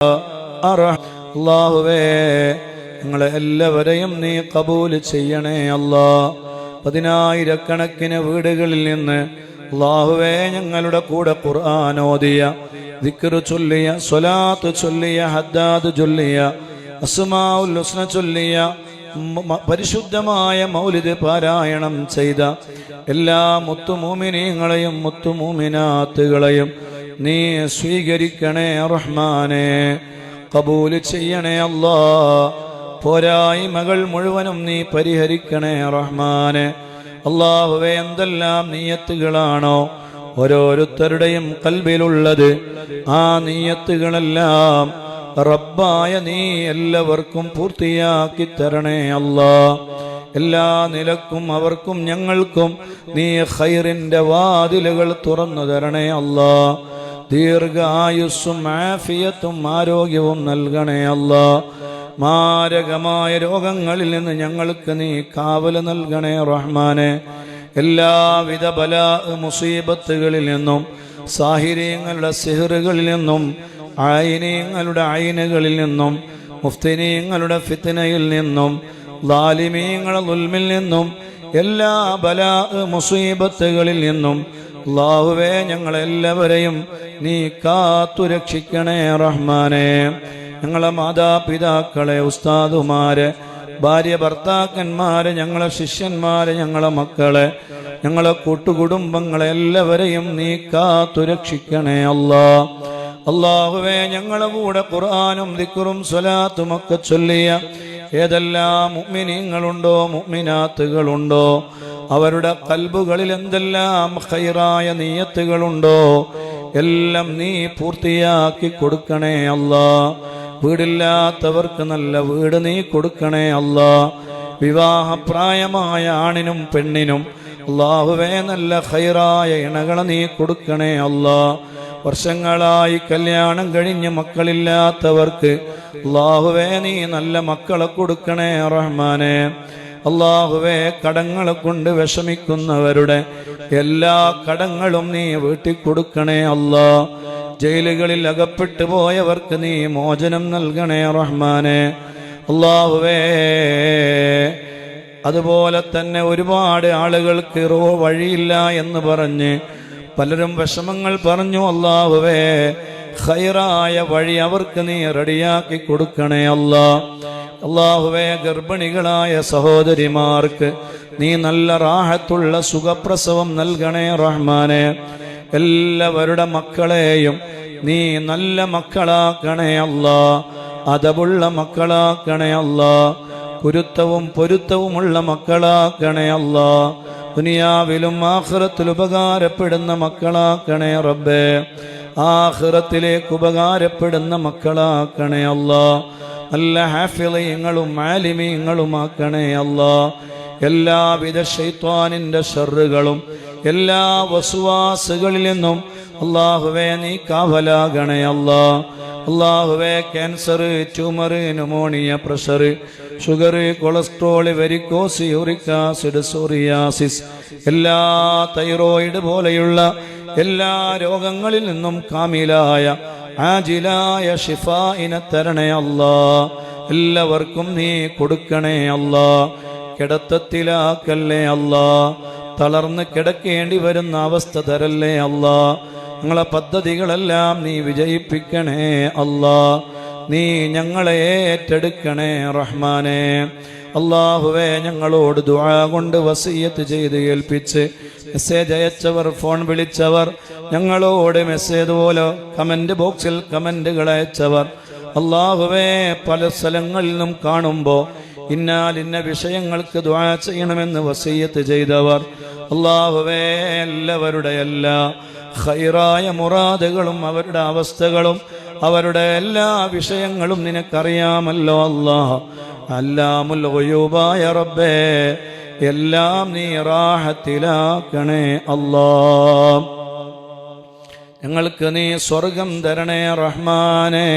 അല്ലാഹുവേ ഞങ്ങളെ എല്ലാവരെയും നീ കബൂൽ ചെയ്യണേ അല്ലാ. പതിനായിരക്കണക്കിന് വീടുകളിൽ നിന്ന് അല്ലാഹുവേ ഞങ്ങളുടെ കൂടെ ഖുർആൻ ഓതിയ, ദിക്ർ ചൊല്ലിയ, സ്വലാത്ത് ചൊല്ലിയ, ഹദ്ദാദ് ചൊല്ലിയ, അസ്മാഉൽ ഹുസ്ന ചൊല്ലിയ, പരിശുദ്ധമായ മൗലിദ് പാരായണം ചെയ്ത എല്ലാ മുത്തുമൂമിനീങ്ങളെയും മുത്തുമൂമിനാത്തുകളെയും നീ സ്വീകരിക്കണേ റഹ്മാനെ, കബൂൽ ചെയ്യണേ അല്ലാ. പോരായ്മകൾ മുഴുവനും നീ പരിഹരിക്കണേ റഹ്മാനെ. അല്ലാഹുവേ എന്തെല്ലാം നിയ്യത്തുകളാണോ ഓരോരുത്തരുടെയും കൽബിലുള്ളത്, ആ നിയ്യത്തുകളെല്ലാം റബ്ബായ നീ എല്ലാവർക്കും പൂർത്തിയാക്കി തരണേ അല്ലാ. എല്ലാ നിലക്കും അവർക്കും ഞങ്ങൾക്കും നീ ഖൈറിന്റെ വാതിലുകൾ തുറന്നു തരണേ അല്ലാ. ദീർഘായുസ്സും ആഫിയത്തും ആരോഗ്യവും നൽകണേ അല്ലാ. മാരകമായ രോഗങ്ങളിൽ നിന്ന് ഞങ്ങൾക്ക് നീ കാവൽ നൽകണേ റഹ്മാനെ. എല്ലാവിധ ബലാ മുസീബത്തുകളിൽ നിന്നും, സാഹിര്യങ്ങളുടെ സിഹറുകളിൽ നിന്നും, ആയിനീങ്ങളുടെ ഐനുകളിൽ നിന്നും, മുഫ്തിനീങ്ങളുടെ ഫിത്നയിൽ നിന്നും, ളാലിമീങ്ങളുടെ ദുൽമിൽ നിന്നും, എല്ലാ ബലാ മുസീബത്തുകളിൽ നിന്നും അല്ലാഹുവേ ഞങ്ങളെല്ലാവരെയും നീ കാത്തുരക്ഷിക്കണേ റഹ്മാനെ. ഞങ്ങളെ മാതാപിതാക്കളെ, ഉസ്താദുമാരെ, ഭാര്യ ഭർത്താക്കന്മാരെ, ഞങ്ങളെ ശിഷ്യന്മാരെ, ഞങ്ങളെ മക്കളെ, ഞങ്ങളെ കൂട്ടുകുടുംബങ്ങളെ എല്ലാവരെയും നീ കാത്തുരക്ഷിക്കണേ അല്ലാ. അല്ലാഹുവേ ഞങ്ങളെ കൂടെ ഖുർആനും ദിക്റും സ്വലാത്തും ഒക്കെ ചൊല്ലിയ ഏതെല്ലാം മുഅ്മിനീങ്ങളുണ്ടോ മുഅ്മിനാത്തുകളുണ്ടോ അവരുടെ ഖൽബുകളിൽ എന്തെല്ലാം ഖൈറായ നിയ്യത്തുകളുണ്ടോ എല്ലാം നീ പൂർത്തിയാക്കി കൊടുക്കണേ അല്ലാ. വീടില്ലാത്തവർക്ക് നല്ല വീട് നീ കൊടുക്കണേ അല്ലാ. വിവാഹപ്രായമായ ആണിനും പെണ്ണിനും അല്ലാഹുവേ നല്ല ഖൈറായ ഇണകളെ നീ കൊടുക്കണേ അല്ലാ. വർഷങ്ങളായി കല്യാണം കഴിഞ്ഞ് മക്കളില്ലാത്തവർക്ക് അല്ലാഹുവേ നീ നല്ല മക്കളെ കൊടുക്കണേ റഹ്മാനെ. അല്ലാഹുവേ കടങ്ങളെ കൊണ്ട് വിഷമിക്കുന്നവരുടെ എല്ലാ കടങ്ങളും നീ വീട്ടിക്കൊടുക്കണേ അല്ലാ. ജയിലുകളിൽ അകപ്പെട്ടു പോയവർക്ക് നീ മോചനം നൽകണേ റഹ്മാനെ. അല്ലാഹുവേ അതുപോലെ തന്നെ ഒരുപാട് ആളുകൾക്ക് വഴിയില്ല എന്ന് പറഞ്ഞ് പലരും വിഷമങ്ങൾ പറഞ്ഞു. അല്ലാഹുവേ ഖൈറായ വഴി അവർക്ക് നീ റെഡിയാക്കി കൊടുക്കണേ അല്ലാ. അല്ലാഹുവേ ഗർഭിണികളായ സഹോദരിമാർക്ക് നീ നല്ല റാഹത്തുള്ള സുഖപ്രസവം നൽകണേ റഹ്മാനെ. എല്ലാവരുടെ മക്കളെയും നീ നല്ല മക്കളാക്കണേ അല്ലാ. അദബുള്ള മക്കളാക്കണേ അല്ലാ. കുരുത്തവും പൊരുത്തവുമുള്ള മക്കളാക്കണേ അല്ലാ. ദുനിയാവിലും ആഖിറത്തിലും ഉപകാരപ്പെടുന്ന മക്കളാക്കണേ റബ്ബേ. ആഖിറത്തിലേക്ക് ഉപകാരപ്പെടുന്ന മക്കളാക്കണേ അല്ലാ. നല്ല ഹാഫിളീങ്ങളും ആലിമീങ്ങളുമാക്കണേ അല്ലാ. എല്ലാവിധ ശൈത്വാനിന്റെ ഷർറുകളും എല്ലാ വസ്വാസുകളിൽ നിന്നും അല്ലാഹുവേ നീ കാവലാകണേ അല്ലാ. അല്ലാഹുവേ cancer, tumour, pneumonia, pressure, sugar, cholesterol, varicose, uric acid, psoriasis, എല്ലാ തൈറോയിഡ് പോലെയുള്ള എല്ലാ രോഗങ്ങളിൽ നിന്നും കാമിലായ ആജിലായ ഷിഫായിനെ തരണേ അല്ലാ. എല്ലാവർക്കും നീ കൊടുക്കണേ അല്ലാ. കിടത്തത്തിലാക്കല്ലേ അല്ലാ. തളർന്ന് കിടക്കേണ്ടി വരുന്ന അവസ്ഥ തരല്ലേ അല്ലാ. ഞങ്ങളെ പദ്ധതികളെല്ലാം നീ വിജയിപ്പിക്കണേ അല്ലാ. നീ ഞങ്ങളെ ഏറ്റെടുക്കണേ റഹ്മാനെ. അല്ലാഹുവേ ഞങ്ങളോട് ദുആ കൊണ്ട് വസിയ്യത്ത് ചെയ്ത് ഏൽപ്പിച്ച് മെസ്സേജ് അയച്ചവർ, ഫോൺ വിളിച്ചവർ, ഞങ്ങളോട് മെസ്സേജ് പോലെ കമന്റ് ബോക്സിൽ കമന്റുകൾ അയച്ചവർ, അല്ലാഹുവേ പല സ്ഥലങ്ങളിൽ നിന്നും കാണുമ്പോൾ ഇന്നാലിന്ന വിഷയങ്ങൾക്ക് ദുആ ചെയ്യണമെന്ന് വസിയ്യത്ത് ചെയ്തവർ, അല്ലാഹുവേ എല്ലാവരുടെ എല്ലാ ഖൈറായ മുറാദുകളും അവരുടെ അവസ്ഥകളും അവരുടെ എല്ലാ വിഷയങ്ങളും നിനക്കറിയാമല്ലോ അല്ലാഹ്. അല്ലാമുൽ ഗുയൂബായ റബ്ബേ എല്ലാം നീ റാഹത്തിലാക്കണേ അല്ലാഹ്. ഞങ്ങൾക്ക് നീ സ്വർഗം തരണേ റഹ്മാനെ.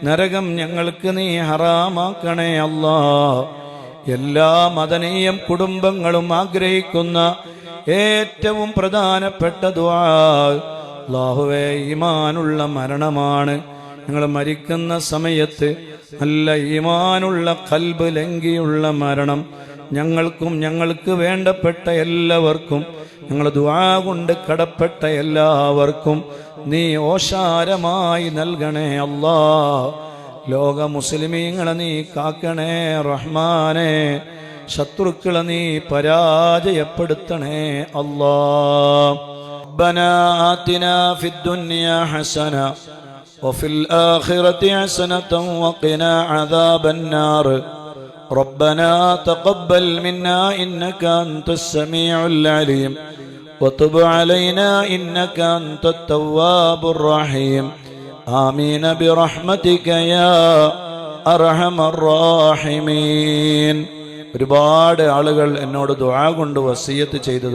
നരകം ഞങ്ങൾക്ക് നീ ഹറാമാക്കണേ അല്ലാഹ്. എല്ലാ മദനീയം കുടുംബങ്ങളും ആഗ്രഹിക്കുന്ന ഏറ്റവും പ്രധാനപ്പെട്ട ദുആ അല്ലാഹുവേ ഈമാനുള്ള മരണമാണ്. ഞങ്ങൾ മരിക്കുന്ന സമയത്ത് നല്ല ഈമാനുള്ള ഖൽബ് ലംഘിയുള്ള മരണം ഞങ്ങൾക്കും ഞങ്ങൾക്ക് വേണ്ടപ്പെട്ട എല്ലാവർക്കും ഞങ്ങൾ ദുആ കൊണ്ട് കടപ്പെട്ട എല്ലാവർക്കും നീ ഓശാരമായി നൽകണേ അല്ലാ. ലോക മുസ്ലിമീങ്ങളെ നീ കാക്കണേ റഹ്മാനെ. ശത്രുക്കളെ നീ പരാജയപ്പെടുത്തണേ അല്ലാ. ربنا آتنا في الدنيا حسنة وفي الآخرة حسنة وقنا عذاب النار. ربنا تقبل منا إنك أنت السميع العليم وتب علينا إنك أنت التواب الرحيم. آمين برحمتك يا أرحم الراحمين. ഒരുപാട് ആളുകൾ എന്നോട് ദുആ കൊണ്ട് വസിയത്ത് ചെയ്തു.